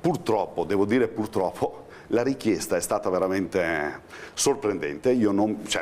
purtroppo, devo dire purtroppo, la richiesta è stata veramente sorprendente. Io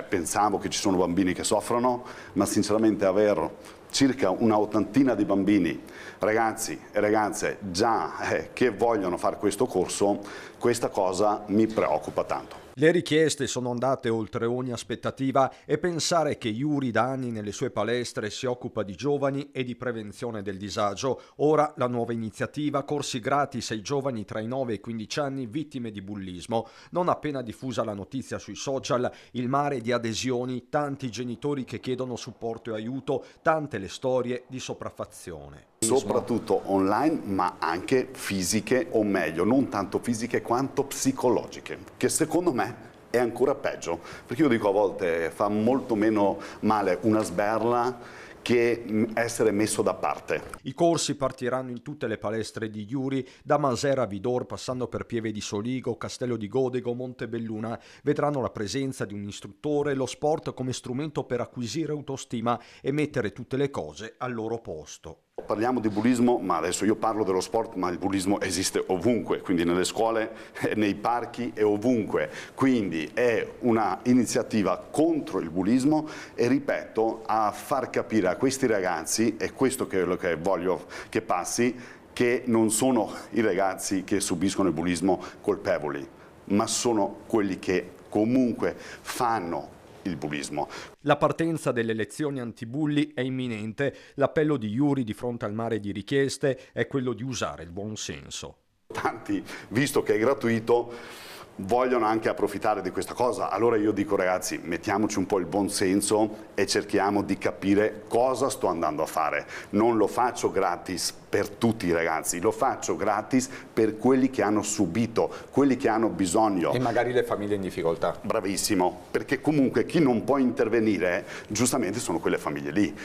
pensavo che ci sono bambini che soffrono, ma sinceramente aver circa una ottantina di bambini, ragazzi e ragazze già che vogliono fare questo corso, questa cosa mi preoccupa tanto. Le richieste sono andate oltre ogni aspettativa e pensare che Yuri da anni nelle sue palestre si occupa di giovani e di prevenzione del disagio. Ora la nuova iniziativa, corsi gratis ai giovani tra i 9 e i 15 anni vittime di bullismo. Non appena diffusa la notizia sui social, il mare di adesioni, tanti genitori che chiedono supporto e aiuto, tante le storie di sopraffazione. Soprattutto online, ma anche fisiche, o meglio, non tanto fisiche quanto psicologiche, che secondo me è ancora peggio, perché io dico a volte fa molto meno male una sberla che essere messo da parte. I corsi partiranno in tutte le palestre di Yuri, da Masera a Vidor, passando per Pieve di Soligo, Castello di Godego, Montebelluna. Vedranno la presenza di un istruttore, lo sport come strumento per acquisire autostima e mettere tutte le cose al loro posto. Parliamo di bullismo, ma adesso io parlo dello sport, ma il bullismo esiste ovunque, quindi nelle scuole, nei parchi e ovunque. Quindi è una iniziativa contro il bullismo e, ripeto, a far capire a questi ragazzi, e questo è quello che voglio che passi, che non sono i ragazzi che subiscono il bullismo colpevoli, ma sono quelli che comunque fanno il bullismo. La partenza delle lezioni antibulli è imminente. L'appello di Yuri di fronte al mare di richieste è quello di usare il buon senso. Tanti, visto che è gratuito, vogliono anche approfittare di questa cosa. Allora io dico, ragazzi, mettiamoci un po' il buon senso e cerchiamo di capire cosa sto andando a fare. Non lo faccio gratis per tutti i ragazzi, lo faccio gratis per quelli che hanno subito, quelli che hanno bisogno. E magari le famiglie in difficoltà. Bravissimo, perché comunque chi non può intervenire, giustamente sono quelle famiglie lì.